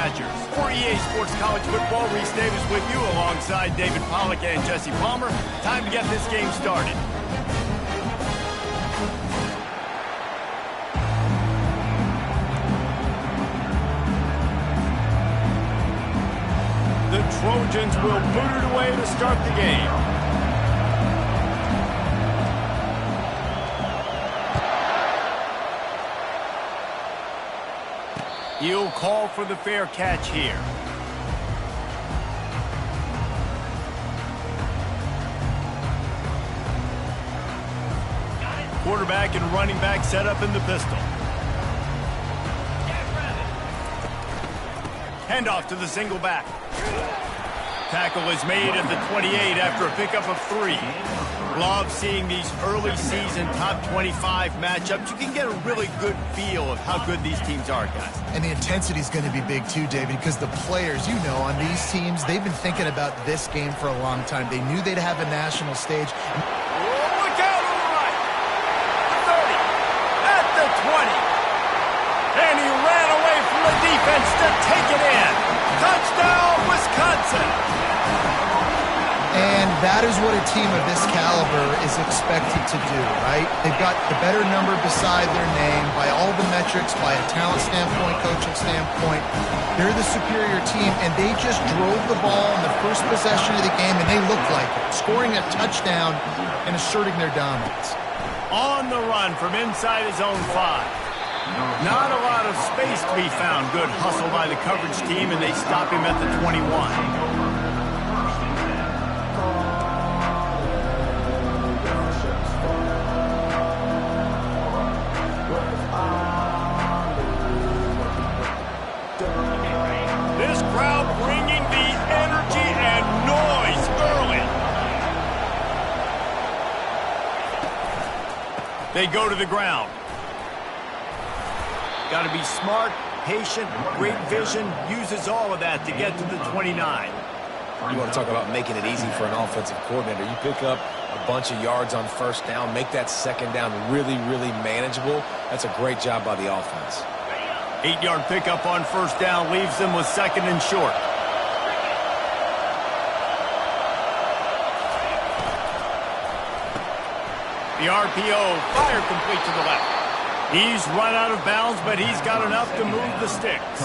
Badgers. For EA Sports College Football, Reese Davis with you alongside David Pollack and Jesse Palmer. Time to get this game started. The Trojans will boot it away to start the game. He'll call for the fair catch here. Quarterback and running back set up in the pistol. Handoff to the single back. Tackle is made at the 28 after a pickup of 3. Love seeing these early season top 25 matchups. You can get a really good feel of how good these teams are, guys. And the intensity is going to be big too, David, because the players, you know, on these teams, they've been thinking about this game for a long time. They knew they'd have a national stage. Look out on the right. The 30. At the 20. And he ran away from the defense to take it in. Touchdown, Wisconsin. And that is what a team of this caliber is expected to do, right? They've got the better number beside their name by all the metrics, by a talent standpoint, coaching standpoint. They're the superior team, and they just drove the ball in the first possession of the game, and they looked like it, scoring a touchdown and asserting their dominance. On the run from inside his own 5. Not a lot of space to be found. Good hustle by the coverage team, and they stop him at the 21. This crowd bringing the energy and noise early. They go to the ground. Got to be smart, patient, great vision, uses all of that to get to the 29. You want to talk about making it easy for an offensive coordinator. You pick up a bunch of yards on first down, make that second down really, really manageable. That's a great job by the offense. 8-yard pickup on first down leaves them with second and short. The RPO, fire complete to the left. He's run out of bounds, but he's got enough to move the sticks.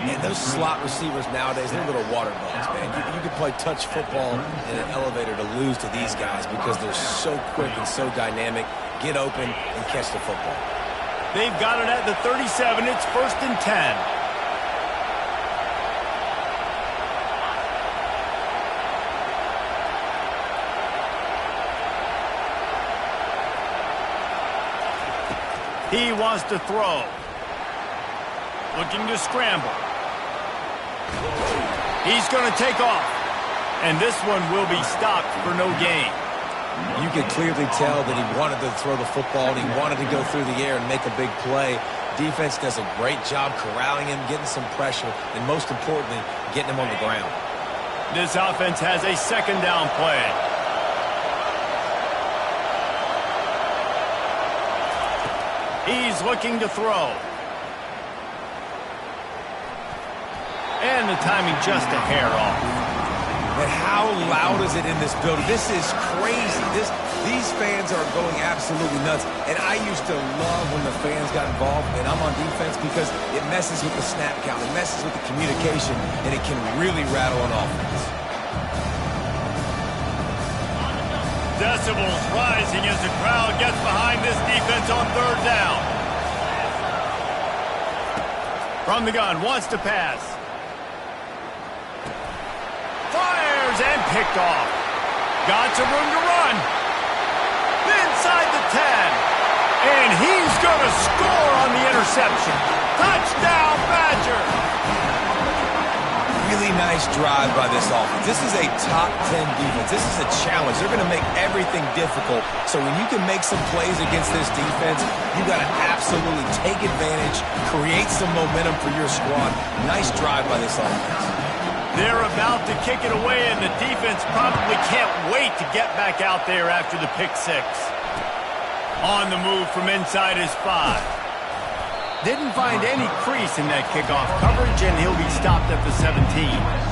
And those slot receivers nowadays, they're little water bugs, man. You can play touch football in an elevator to lose to these guys because they're so quick and so dynamic. Get open and catch the football. They've got it at the 37. It's 1st and 10. He wants to throw. Looking to scramble. He's going to take off. And this one will be stopped for no gain. You could clearly tell that he wanted to throw the football and he wanted to go through the air and make a big play. Defense does a great job corralling him, getting some pressure, and most importantly, getting him on the ground. This offense has a second down play. He's looking to throw. And the timing just a hair off. And how loud is it in this building? This is crazy. These fans are going absolutely nuts. And I used to love when the fans got involved, and I'm on defense because it messes with the snap count. It messes with the communication, and it can really rattle an offense. Decibels rising as the crowd gets behind this defense on third down. From the gun, wants to pass. Fires and picked off. Got some room to run. Inside the 10. And he's going to score on the interception. Touchdown, Badger. Really nice drive by this offense. This is a top 10 defense. This is a challenge. They're going to make everything difficult. So when you can make some plays against this defense, you got to absolutely take advantage, create some momentum for your squad. Nice drive by this offense. They're about to kick it away, and the defense probably can't wait to get back out there after the pick six. On the move from inside his 5. Didn't find any crease in that kickoff coverage, and he'll be stopped at the 17.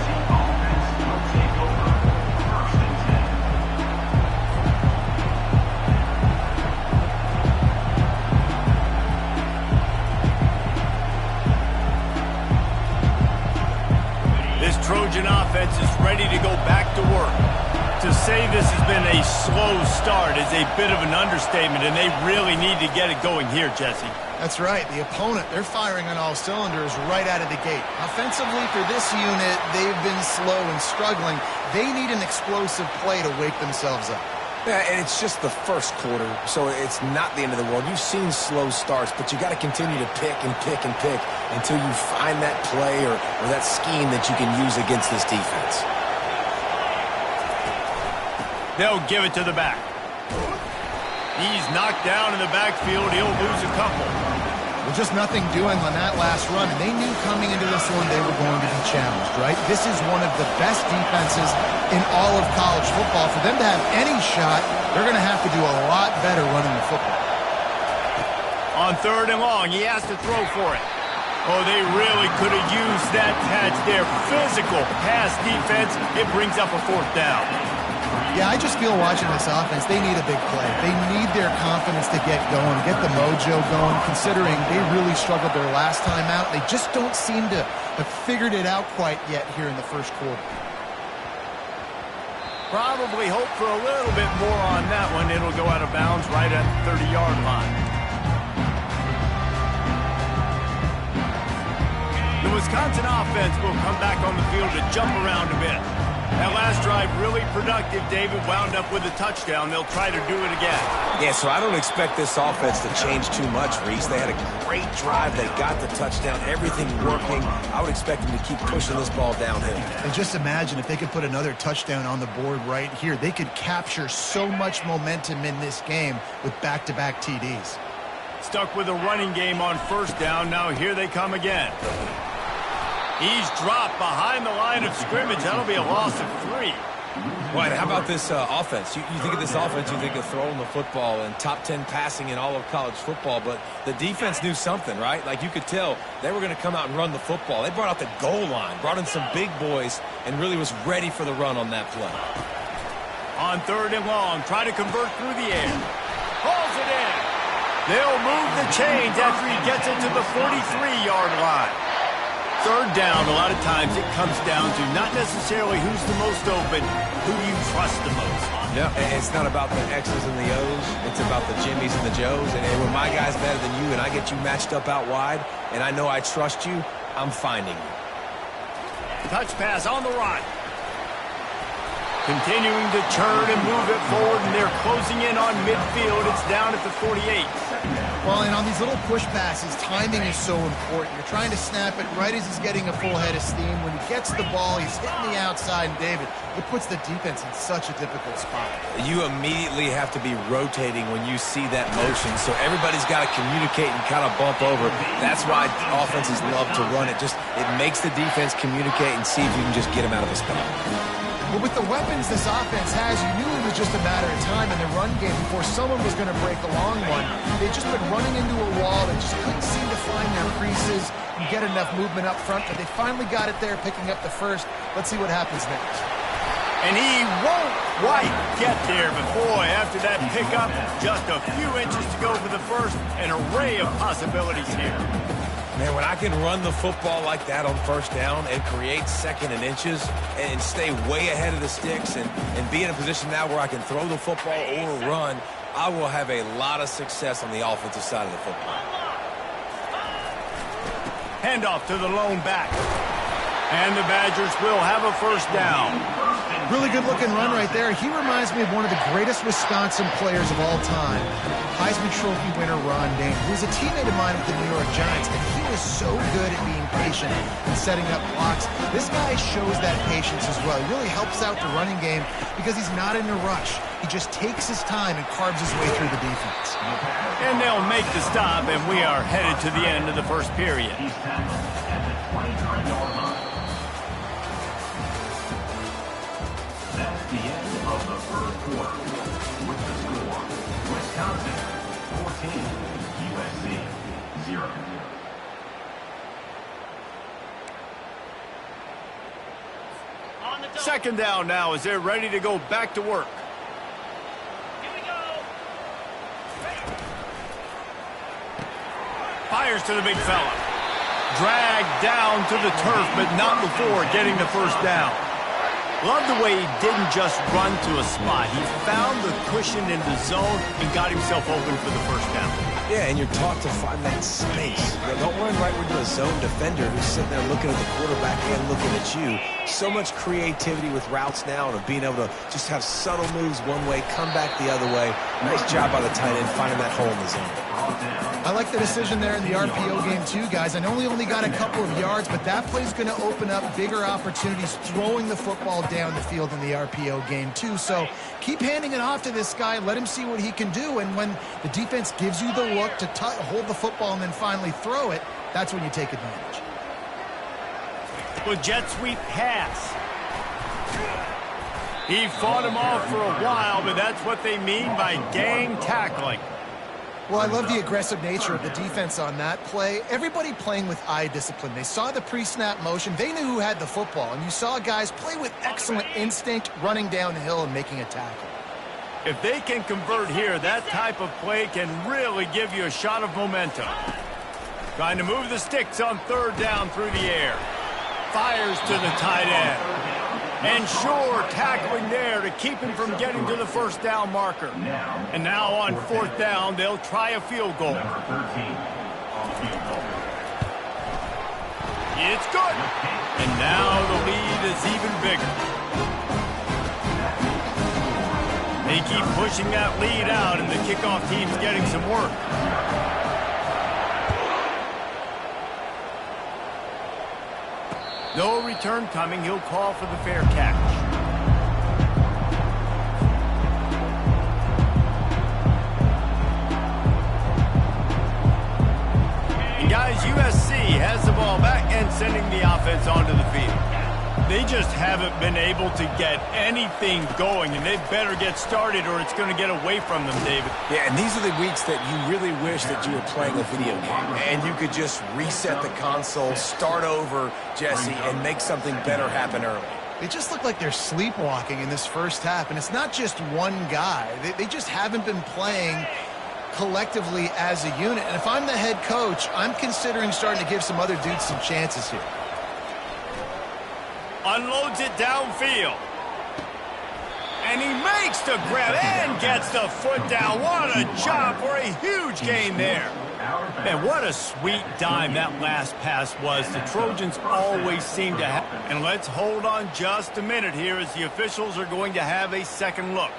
Trojan offense is ready to go back to work. To say this has been a slow start is a bit of an understatement, and they really need to get it going here, Jesse. That's right. The opponent, they're firing on all cylinders right out of the gate. Offensively, for this unit, they've been slow and struggling. They need an explosive play to wake themselves up. Yeah, and it's just the first quarter, so it's not the end of the world. You've seen slow starts, but you got to continue to pick and pick and pick until you find that play or that scheme that you can use against this defense. They'll give it to the back. He's knocked down in the backfield. He'll lose a couple. Well, just nothing doing on that last run, and they knew coming into this one they were going to be challenged, right? This is one of the best defenses in all of college football. For them to have any shot, they're going to have to do a lot better running the football. On 3rd and long, he has to throw for it. Oh, they really could have used that catch there. Physical pass defense. It brings up a 4th down. Yeah, I just feel watching this offense, they need a big play. They need their confidence to get going, get the mojo going, considering they really struggled their last time out. They just don't seem to have figured it out quite yet here in the first quarter. Probably hope for a little bit more on that one. It'll go out of bounds right at the 30-yard line. The Wisconsin offense will come back on the field to jump around a bit. That last drive really productive. David wound up with a touchdown. They'll try to do it again. Yeah, so I don't expect this offense to change too much, Reese. They had a great drive. They got the touchdown. Everything working. I would expect them to keep pushing this ball downhill. And just imagine if they could put another touchdown on the board right here. They could capture so much momentum in this game with back-to-back TDs. Stuck with a running game on 1st down. Now here they come again. He's dropped behind the line of scrimmage. That'll be a loss of 3. Right, how about this offense? You think of this offense, you think of throwing the football and top 10 passing in all of college football, but the defense knew something, right? Like you could tell they were going to come out and run the football. They brought out the goal line, brought in some big boys, and really was ready for the run on that play. On 3rd and long, try to convert through the air. Hauls it in. They'll move the chains after he gets it to the 43-yard line. 3rd down, a lot of times it comes down to not necessarily who's the most open, who you trust the most. Yeah, it's not about the X's and the O's. It's about the Jimmys and the Joes. And when my guy's better than you and I get you matched up out wide and I know I trust you, I'm finding you. Touch pass on the run. Continuing to churn and move it forward, and they're closing in on midfield. It's down at the 48. Well, and on these little push passes, timing is so important. You're trying to snap it right as he's getting a full head of steam. When he gets the ball, he's hitting the outside, and David, it puts the defense in such a difficult spot. You immediately have to be rotating when you see that motion, so everybody's got to communicate and kind of bump over. That's why offenses love to run it. It makes the defense communicate and see if you can just get them out of the spot. Well, with the weapons this offense has, you knew it was just a matter of time in the run game before someone was going to break a long one. They'd just been running into a wall. They just couldn't seem to find their creases and get enough movement up front, but they finally got it there, picking up the first. Let's see what happens next. And he won't quite get there, but boy, after that pickup, just a few inches to go for the first. An array of possibilities here. Man, when I can run the football like that on 1st down and create 2nd and inches and stay way ahead of the sticks and be in a position now where I can throw the football or run, I will have a lot of success on the offensive side of the football. Handoff to the lone back. And the Badgers will have a 1st down. Really good-looking run right there. He reminds me of one of the greatest Wisconsin players of all time, Heisman Trophy winner Ron Dayne, who was a teammate of mine with the New York Giants, and he was so good at being patient and setting up blocks. This guy shows that patience as well. He really helps out the running game because he's not in a rush. He just takes his time and carves his way through the defense. And they'll make the stop, and we are headed to the end of the first period. The end of the first quarter with the score, Wisconsin 14, USC 0. Second down now as they're ready to go back to work. Fires to the big fella. Dragged down to the turf, but not before getting the first down. Love the way he didn't just run to a spot. He found the cushion in the zone and got himself open for the first down. Yeah, and you're taught to find that space. Don't run right into a zone defender who's sitting there looking at the quarterback and looking at you. So much creativity with routes now and of being able to just have subtle moves one way, come back the other way. Nice job by the tight end finding that hole in the zone. I like the decision there in the RPO game too, guys. I know he only got a couple of yards, but that play's going to open up bigger opportunities throwing the football down the field in the RPO game too. So keep handing it off to this guy. Let him see what he can do. And when the defense gives you the look to hold the football and then finally throw it, that's when you take advantage. With jet sweep pass. He fought him off for a while, but that's what they mean by gang tackling. Well, I love the aggressive nature of the defense on that play. Everybody playing with eye discipline. They saw the pre-snap motion. They knew who had the football. And you saw guys play with excellent instinct, running down the hill and making a tackle. If they can convert here, that type of play can really give you a shot of momentum. Trying to move the sticks on third down through the air. Fires to the tight end. And sure, tackling there to keep him from getting to the first down marker. And now on fourth down, they'll try a field goal. It's good. And now the lead is even bigger. They keep pushing that lead out, and the kickoff team's getting some work. No return coming. He'll call for the fair catch. And guys, USC has the ball back and sending the offense onto the field. They just haven't been able to get anything going, and they better get started or it's going to get away from them, David. Yeah, and these are the weeks that you really wish that you were playing a video game and you could just reset the console, start over, Jesse, and make something better happen early. They just look like they're sleepwalking in this first half, and it's not just one guy. They just haven't been playing collectively as a unit. And if I'm the head coach, I'm considering starting to give some other dudes some chances here. Unloads it downfield. And he makes the grab and gets the foot down. What a job for a huge gain there. And what a sweet dime that last pass was. The Trojans always seem to have. And let's hold on just a minute here as the officials are going to have a second look.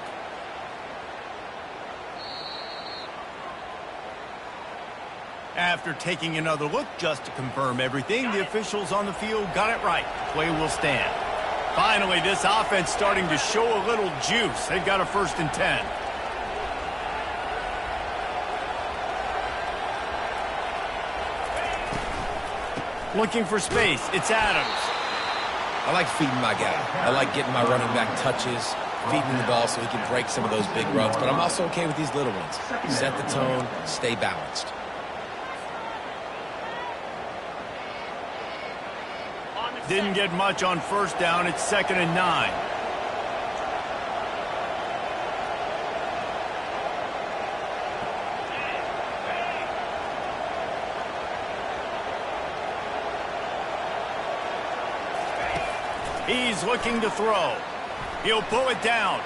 After taking another look just to confirm everything, the officials on the field got it right. Play will stand. Finally, this offense starting to show a little juice. They've got a 1st and 10. Looking for space. It's Adams. I like feeding my guy. I like getting my running back touches, feeding the ball so he can break some of those big runs. But I'm also okay with these little ones. Set the tone, stay balanced. Didn't get much on first down. It's 2nd and 9. He's looking to throw. He'll pull it down.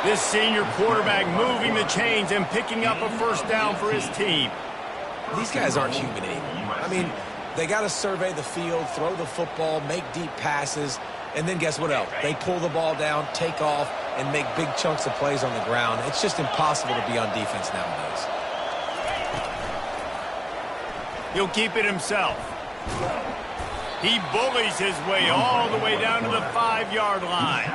This senior quarterback moving the chains and picking up a first down for his team. These guys aren't human anymore. I mean, they got to survey the field, throw the football, make deep passes, and then guess what else? They pull the ball down, take off, and make big chunks of plays on the ground. It's just impossible to be on defense nowadays. He'll keep it himself. He bullies his way all the way down to the 5-yard line.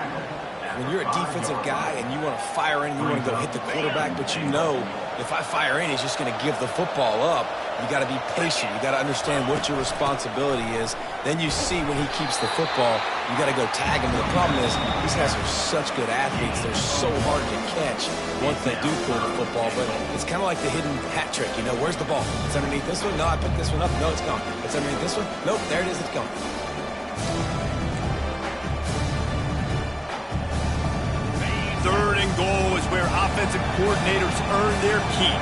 When you're a defensive guy and you want to fire in, you want to go hit the quarterback, but you know if I fire in, he's just going to give the football up. You got to be patient. You got to understand what your responsibility is. Then you see when he keeps the football, you got to go tag him. The problem is these guys are such good athletes. They're so hard to catch once they do pull the football. But it's kind of like the hidden hat trick. You know, where's the ball? It's underneath this one. No, I picked this one up. No, it's gone. It's underneath this one. Nope, there it is. It's gone. defensive coordinators earn their keep.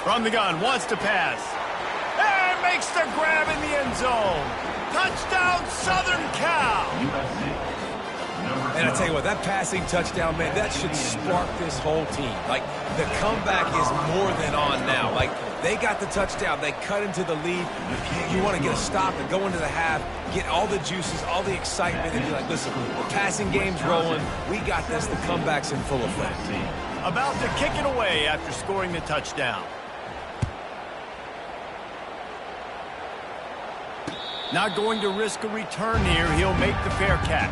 From the gun, wants to pass. And makes the grab in the end zone. Touchdown, Southern Cal. And I tell you what, that passing touchdown, man, that should spark this whole team. Like, the comeback is more than on now. Like, they got the touchdown. They cut into the lead. You want to get a stop and go into the half, get all the juices, all the excitement, and be like, listen, the passing game's rolling. We got this. The comeback's in full effect. About to kick it away after scoring the touchdown. Not going to risk a return here. He'll make the fair catch.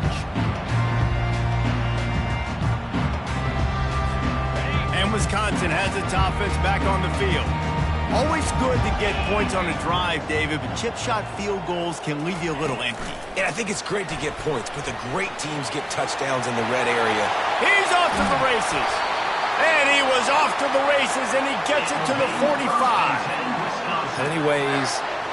And Wisconsin has its offense back on the field. Always good to get points on a drive, David, but chip shot field goals can leave you a little empty. And I think it's great to get points, but the great teams get touchdowns in the red area. He's off to the races. And he was off to the races, and he gets it to the 45. How many ways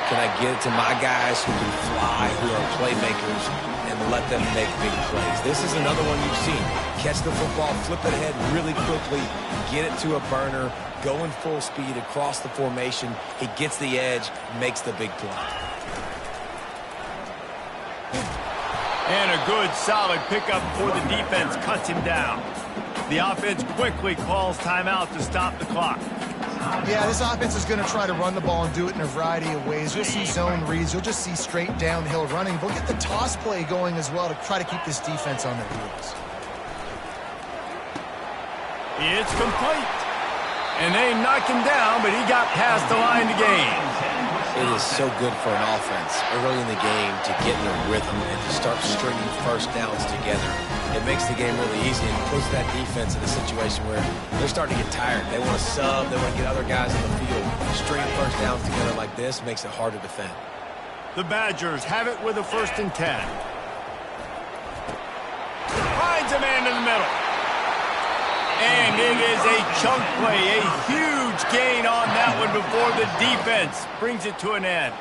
can I get it to my guys who can fly, who are playmakers, and let them make big plays? This is another one you've seen. Catch the football, flip it ahead really quickly, get it to a burner, go in full speed across the formation. He gets the edge, makes the big play. And a good, solid pickup for the defense cuts him down. The offense quickly calls timeout to stop the clock. Yeah, this offense is going to try to run the ball and do it in a variety of ways. You'll see zone reads. You'll just see straight downhill running. We'll get the toss play going as well to try to keep this defense on their heels. It's complete. And they knock him down, but he got past the line to gain. It is so good for an offense early in the game to get in a rhythm and to start stringing first downs together. It makes the game really easy and puts that defense in a situation where they're starting to get tired. They want to sub. They want to get other guys on the field. Stringing first downs together like this makes it hard to defend. The Badgers have it with a 1st and 10. Finds a man in the middle. And it is a chunk play, a huge gain on that one before the defense brings it to an end.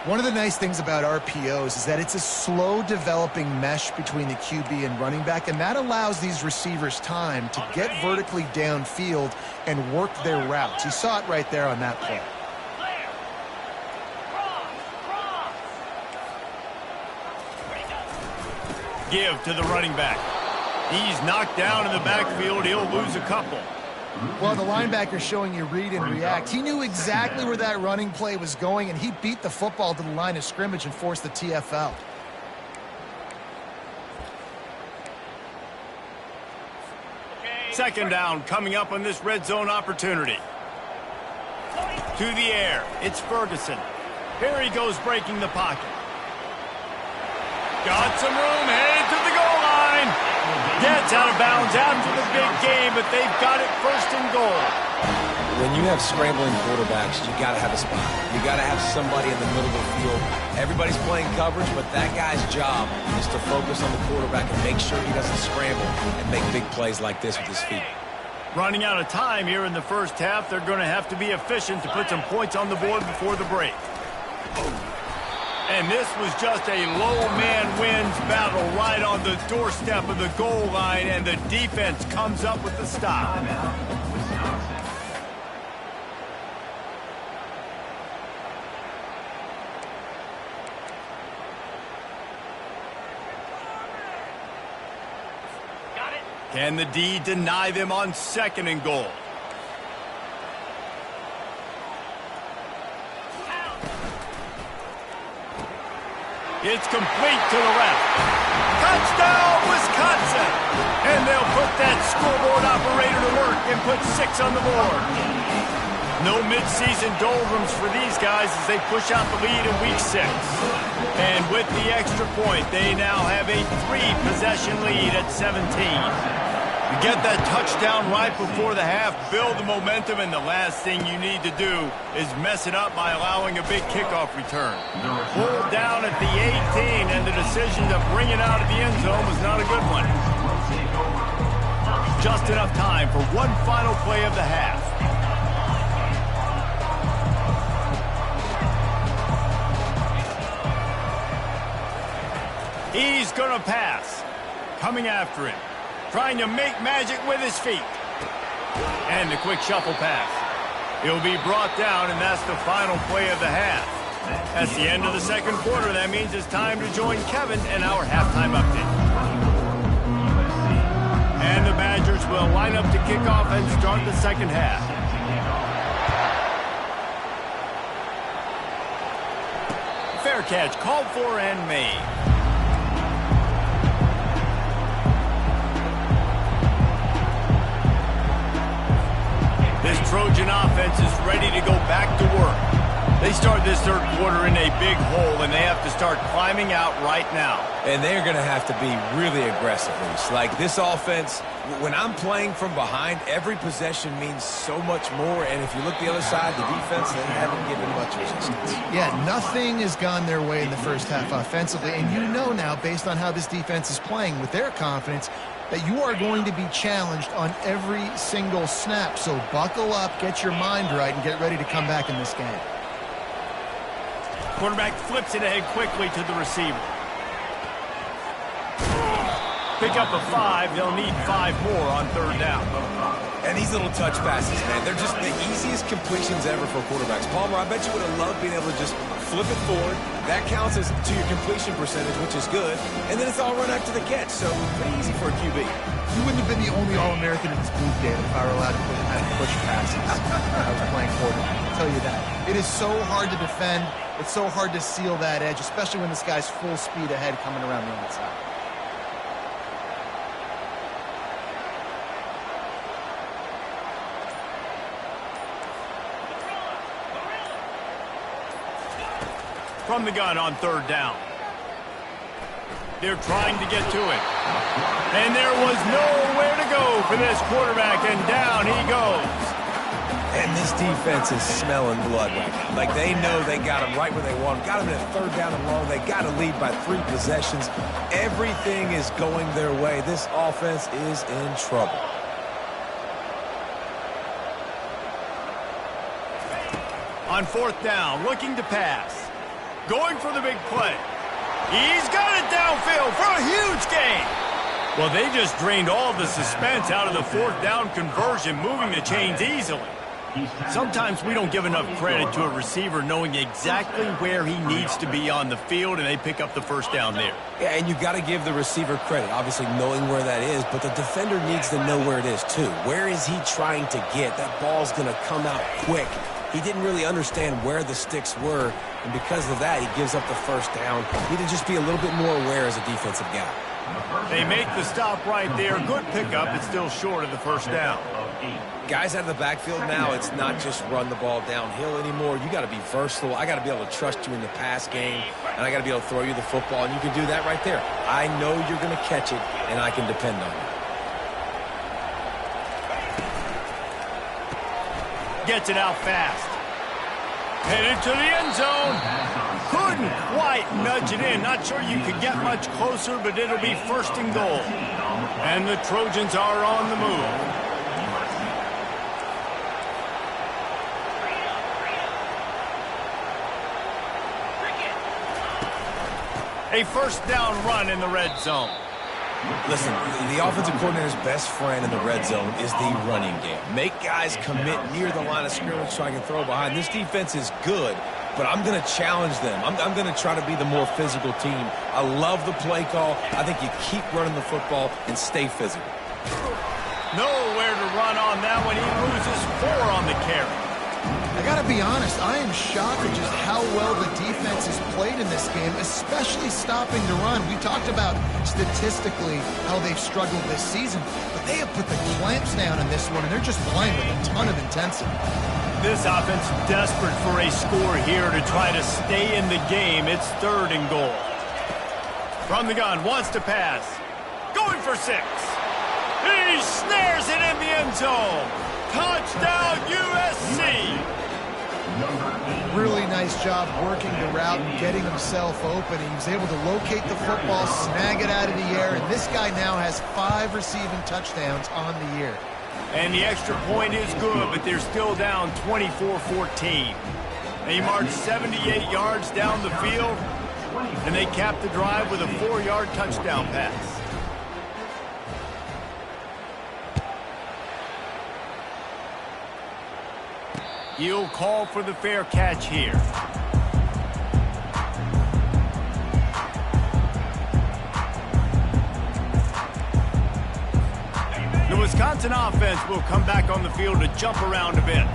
One of the nice things about RPOs is that it's a slow developing mesh between the QB and running back, and that allows these receivers time to get vertically downfield and work their routes. You saw it right there on that play. Give to the running back. He's knocked down in the backfield. He'll lose a couple. Well, the linebacker's showing you read and react. He knew exactly where that running play was going, and he beat the football to the line of scrimmage and forced the TFL. Second down coming up on this red zone opportunity. To the air. It's Ferguson. Here he goes breaking the pocket. Got some room, headed to the goal line. Gets out of bounds after the big game, but they've got it 1st and goal. When you have scrambling quarterbacks, you got to have a spot. You got to have somebody in the middle of the field. Everybody's playing coverage, but that guy's job is to focus on the quarterback and make sure he doesn't scramble and make big plays like this with his feet. Running out of time here in the first half, they're going to have to be efficient to put some points on the board before the break. And this was just a low man wins battle right on the doorstep of the goal line, and the defense comes up with the stop. Can the D deny them on 2nd and goal? It's complete to the left. Touchdown, Wisconsin! And they'll put that scoreboard operator to work and put 6 on the board. No midseason doldrums for these guys as they push out the lead in week 6. And with the extra point, they now have a 3-possession lead at 17. You get that touchdown right before the half, build the momentum, and the last thing you need to do is mess it up by allowing a big kickoff return. Pulled down at the 18, and the decision to bring it out of the end zone was not a good one. just enough time for one final play of the half. He's going to pass. Coming after him. Trying to make magic with his feet. And a quick shuffle pass. He'll be brought down, and that's the final play of the half. That's the end of the second quarter. That means it's time to join Kevin in our halftime update. And the Badgers will line up to kick off and start the second half. Fair catch called for and made. This Trojan offense is ready to go back to work. They start this third quarter in a big hole, and they have to start climbing out right now. And they're going to have to be really aggressive, Reese. Like this offense, when I'm playing from behind, every possession means so much more. And if you look the other side, the defense, they haven't given much resistance. Yeah, nothing has gone their way in the first half offensively. And you know now, based on how this defense is playing with their confidence, that you are going to be challenged on every single snap. So buckle up, get your mind right, and get ready to come back in this game. Quarterback flips it ahead quickly to the receiver. Pick up a 5. They'll need 5 more on third down. And these little touch passes, man, they're just the easiest completions ever for quarterbacks. Palmer, I bet you would have loved being able to just flip it forward. That counts as to your completion percentage, which is good. And then it's all run after the catch, so pretty easy for a QB. You wouldn't have been the only All-American in this booth, David, if I were allowed to push passes when I was playing quarterback. I'll tell you that. It is so hard to defend. It's so hard to seal that edge, especially when this guy's full speed ahead coming around the outside. From the gun on third down. They're trying to get to it. And there was nowhere to go for this quarterback, and down he goes. And this defense is smelling blood right now. Like, they know they got him right where they want him. Got him at third down and long. They got to lead by 3 possessions. Everything is going their way. This offense is in trouble. On fourth down, looking to pass. Going for the big play. He's got it downfield for a huge gain. Well, they just drained all the suspense out of the fourth down conversion, moving the chains easily. Sometimes we don't give enough credit to a receiver knowing exactly where he needs to be on the field, and they pick up the first down there. Yeah, and you got to give the receiver credit, obviously knowing where that is, but the defender needs to know where it is too. Where is he trying to get? That ball's going to come out quick. He didn't really understand where the sticks were, and because of that, he gives up the first down. He need to just be a little bit more aware as a defensive guy. They make the stop right there. Good pickup. It's still short of the first down. Guys out of the backfield now, it's not just run the ball downhill anymore. You got to be versatile. I got to be able to trust you in the pass game, and I got to be able to throw you the football, and you can do that right there. I know you're going to catch it, and I can depend on it. Gets it out fast. Headed to the end zone. Couldn't quite nudge it in. Not sure you could get much closer, but it'll be first and goal. And the Trojans are on the move. A first down run in the red zone. Listen, the offensive coordinator's best friend in the red zone is the running game. Make guys commit near the line of scrimmage so I can throw behind. This defense is good, but I'm going to challenge them. I'm going to try to be the more physical team. I love the play call. I think you keep running the football and stay physical. Nowhere to run on that one. He loses 4 on the carry. I got to be honest, I am shocked at just how well the defense has played in this game, especially stopping the run. We talked about statistically how they've struggled this season, but they have put the clamps down in this one, and they're just playing with a ton of intensity. This offense desperate for a score here to try to stay in the game. It's third and goal. From the gun, wants to pass. Going for 6. He snares it in the end zone. Touchdown, USC. Really nice job working the route and getting himself open. He was able to locate the football, snag it out of the air, and this guy now has 5 receiving touchdowns on the year. And the extra point is good, but they're still down 24-14. They marched 78 yards down the field, and they capped the drive with a 4-yard touchdown pass. He'll call for the fair catch here. The Wisconsin offense will come back on the field to jump around a bit.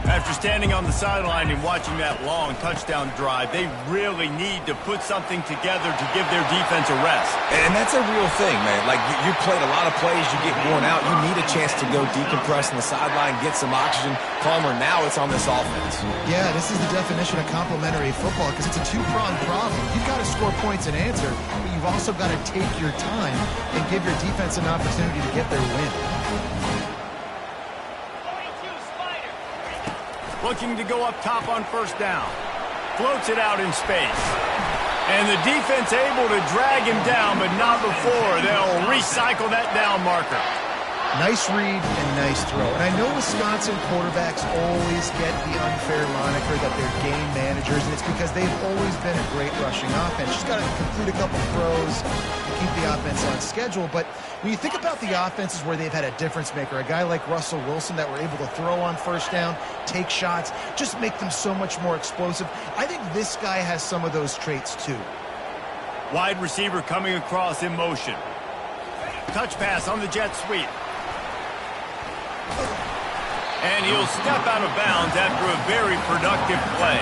After standing on the sideline and watching that long touchdown drive, they really need to put something together to give their defense a rest. And that's a real thing, man. Like, you played a lot of plays, you get worn out, you need a chance to go decompress on the sideline, get some oxygen. Palmer, now it's on this offense. Yeah, this is the definition of complementary football because it's a two-pronged problem. You've got to score points and answer, but you've also got to take your time and give your defense an opportunity to get their win. Looking to go up top on first down. Floats it out in space. And the defense able to drag him down, but not before. They'll recycle that down marker. Nice read and nice throw. And I know Wisconsin quarterbacks always get the unfair moniker that they're game managers, and it's because they've always been a great rushing offense. Just got to complete a couple throws and keep the offense on schedule. But when you think about the offenses where they've had a difference maker, a guy like Russell Wilson that were able to throw on first down, take shots, just make them so much more explosive, I think this guy has some of those traits too. Wide receiver coming across in motion. Touch pass on the jet sweep. And he'll step out of bounds after a very productive play.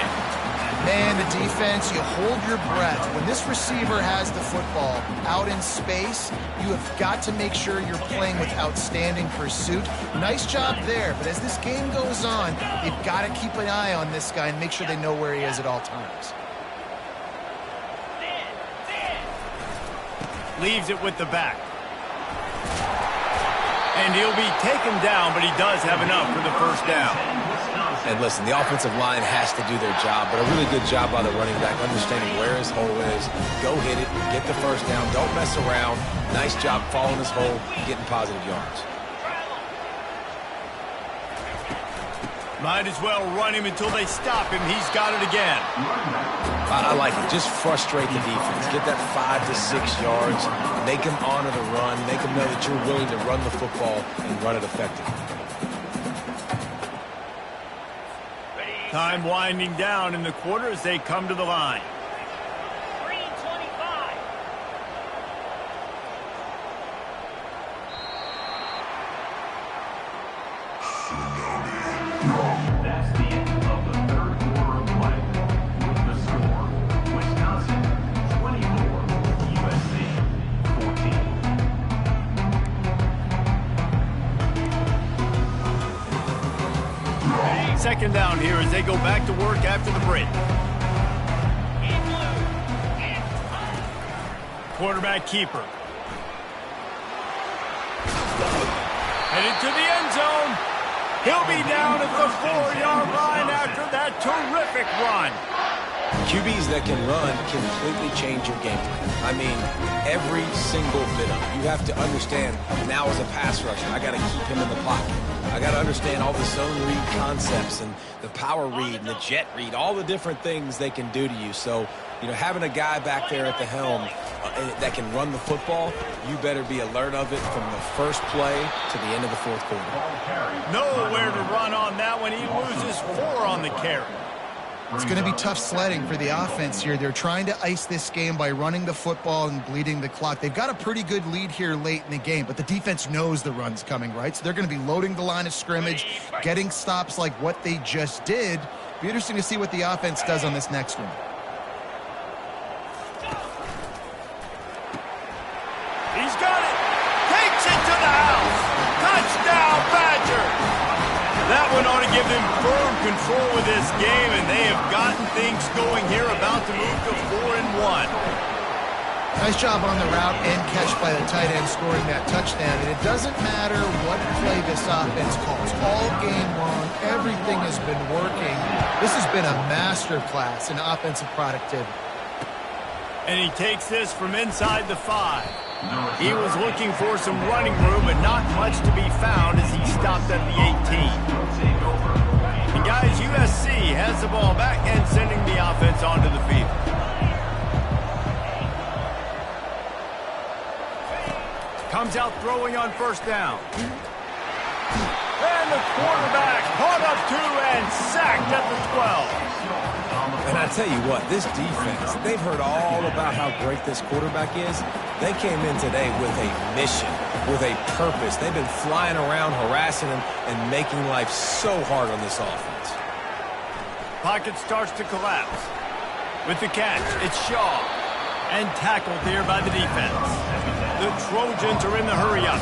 Man, the defense, you hold your breath. When this receiver has the football out in space, you have got to make sure you're playing with outstanding pursuit. Nice job there, but as this game goes on, they've got to keep an eye on this guy and make sure they know where he is at all times. Leaves it with the back. And he'll be taken down, but he does have enough for the first down. And listen, the offensive line has to do their job, but a really good job by the running back, understanding where his hole is. Go hit it, get the first down, don't mess around. Nice job following his hole, getting positive yards. Might as well run him until they stop him. He's got it again. I like it. Just frustrate the defense. Get that 5 to 6 yards. Make them honor the run. Make them know that you're willing to run the football and run it effectively. Time winding down in the quarter as they come to the line. 3:25. That's the end of the third quarter of play. With the score, Wisconsin 24, USC 14. Second down here as they go back to work after the break. Quarterback keeper. Headed to the end zone. He'll be down at the 4-yard line after that terrific run. QBs that can run completely change your game plan. I mean, every single bit of it. You have to understand, now as a pass rusher, I got to keep him in the pocket. I got to understand all the zone read concepts and the power read and the jet read, all the different things they can do to you. So, having a guy back there at the helm that can run the football, you better be alert of it from the first play to the end of the fourth quarter. Nowhere to run on that one. He loses 4 on the carry. It's going to be tough sledding for the offense here. They're trying to ice this game by running the football and bleeding the clock. They've got a pretty good lead here late in the game, but the defense knows the run's coming, right? So they're going to be loading the line of scrimmage, getting stops like what they just did. Be interesting to see what the offense does on this next one. He's got it. Takes it to the house. Touchdown, Badgers. That one ought to give them firm control of this game, and they have gotten things going here, about to move to 4-1. Nice job on the route and catch by the tight end scoring that touchdown. And it doesn't matter what play this offense calls. All game long, everything has been working. This has been a masterclass in offensive productivity. And he takes this from inside the 5. He was looking for some running room, but not much to be found as he stopped at the 18. And guys, USC has the ball back and sending the offense onto the field. Comes out throwing on first down. And the quarterback caught up to and sacked at the 12. And I tell you what, this defense, they've heard all about how great this quarterback is. They came in today with a mission, with a purpose. They've been flying around, harassing him, and making life so hard on this offense. Pocket starts to collapse. With the catch, it's Shaw. And tackled there by the defense. The Trojans are in the hurry-up.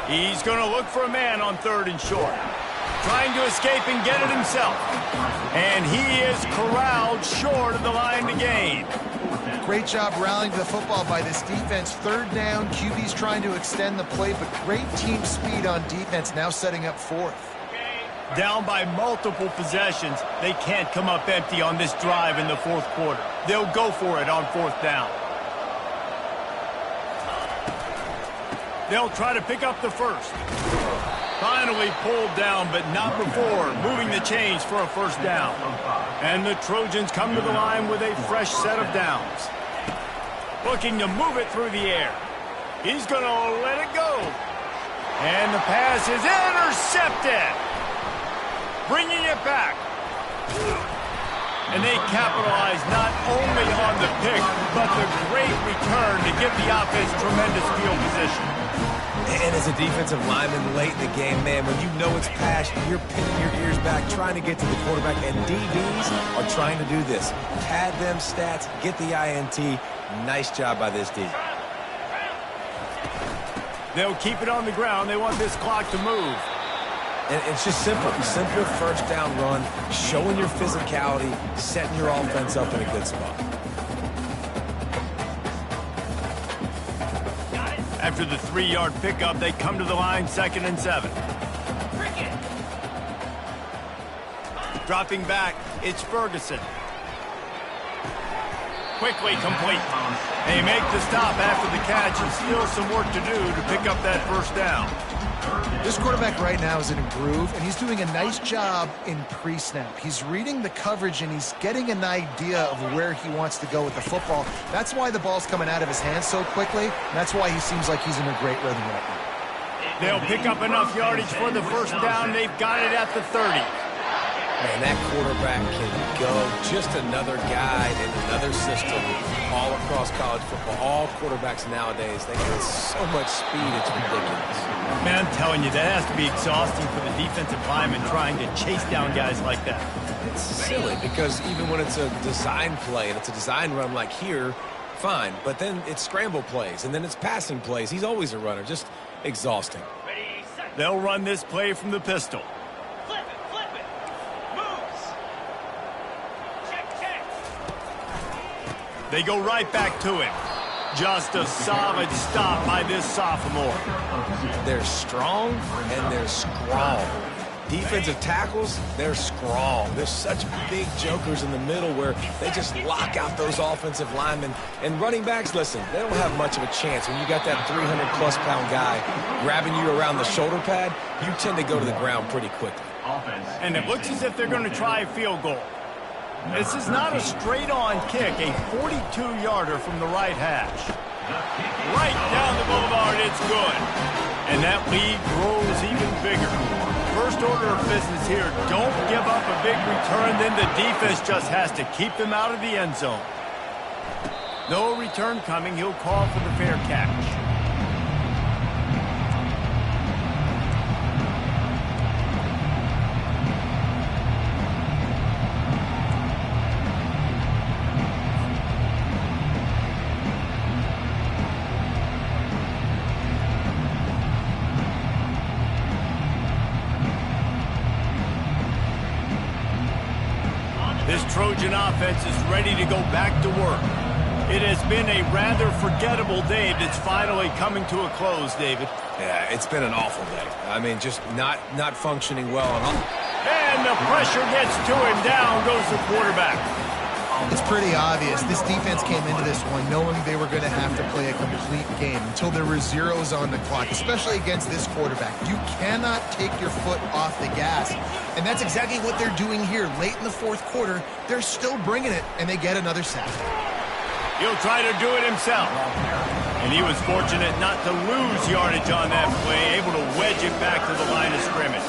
He's going to look for a man on 3rd and short. Trying to escape and get it himself. And he is corralled short of the line to gain. Great job rallying to the football by this defense. 3rd down, QB's trying to extend the play, but great team speed on defense, now setting up 4th. Down by multiple possessions, they can't come up empty on this drive in the 4th quarter. They'll go for it on 4th down. They'll try to pick up the first. Finally pulled down, but not before moving the chains for a first down. And the Trojans come to the line with a fresh set of downs. Looking to move it through the air. He's going to let it go. And the pass is intercepted. Bringing it back. And they capitalize not only on the pick, but the great return to give the offense tremendous field position. And as a defensive lineman late in the game, man, when you know it's passed, you're pinning your ears back, trying to get to the quarterback, and DBs are trying to do this. Pad them stats, get the INT. Nice job by this D. They'll keep it on the ground. They want this clock to move. And it's just simple. Simple first down run, showing your physicality, setting your offense up in a good spot. After the 3-yard pickup, they come to the line 2nd and 7. Dropping back, it's Ferguson. Quickly complete. They make the stop after the catch, and still some work to do to pick up that first down. This quarterback right now is in a groove, and he's doing a nice job in pre-snap. He's reading the coverage, and he's getting an idea of where he wants to go with the football. That's why the ball's coming out of his hands so quickly, and that's why he seems like he's in a great rhythm right now. They'll pick up enough yardage for the first down. They've got it at the 30. Man, that quarterback can go. Just another guy in another system all across college football. All quarterbacks nowadays, they have so much speed, it's ridiculous. Man, I'm telling you, that has to be exhausting for the defensive lineman trying to chase down guys like that. It's silly because even when it's a design play and it's a design run like here, fine. But then it's scramble plays and then it's passing plays. He's always a runner. Just exhausting. They'll run this play from the pistol. They go right back to him. Just a solid stop by this sophomore. They're strong and they're strong. Defensive tackles, they're strong. There's such big jokers in the middle where they just lock out those offensive linemen. And running backs, listen, they don't have much of a chance. When you got that 300-plus-pound guy grabbing you around the shoulder pad, you tend to go to the ground pretty quickly. And it looks as if they're going to try a field goal. This is not a straight-on kick, a 42-yarder from the right hash. Right down the boulevard, it's good. And that lead grows even bigger. First order of business here, don't give up a big return, then the defense just has to keep them out of the end zone. No return coming, he'll call for the fair catch. Trojan offense is ready to go back to work. It has been a rather forgettable day that's finally coming to a close, David. Yeah, it's been an awful day. I mean, just not functioning well. And the pressure gets to him. Down goes the quarterback. It's pretty obvious. This defense came into this one knowing they were going to have to play a complete game until there were zeros on the clock, especially against this quarterback. You cannot take your foot off the gas, and that's exactly what they're doing here. Late in the fourth quarter, they're still bringing it, and they get another sack. He'll try to do it himself. And he was fortunate not to lose yardage on that play, able to wedge it back to the line of scrimmage.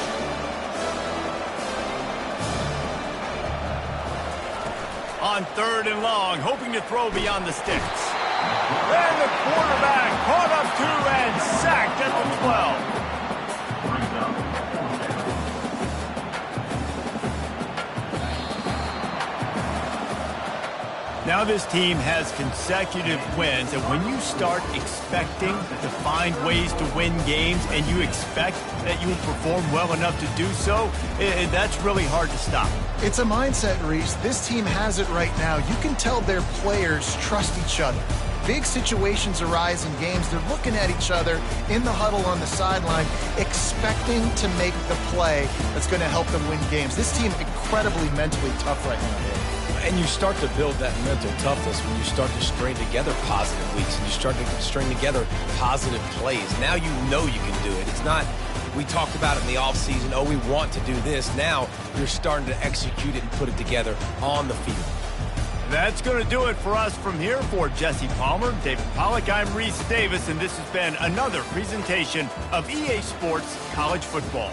On 3rd and long, hoping to throw beyond the sticks. And the quarterback caught up to and sacked at the 12. Now this team has consecutive wins, and when you start expecting to find ways to win games and you expect that you will perform well enough to do so, that's really hard to stop. It's a mindset, Reese. This team has it right now. You can tell their players trust each other. Big situations arise in games. They're looking at each other in the huddle on the sideline, expecting to make the play that's going to help them win games. This team incredibly mentally tough right now, Dave. And you start to build that mental toughness when you start to string together positive weeks and you start to string together positive plays. Now you know you can do it. It's not, we talked about it in the offseason, oh, we want to do this. Now you're starting to execute it and put it together on the field. That's going to do it for us from here. For Jesse Palmer, David Pollack, I'm Reese Davis, and this has been another presentation of EA Sports College Football.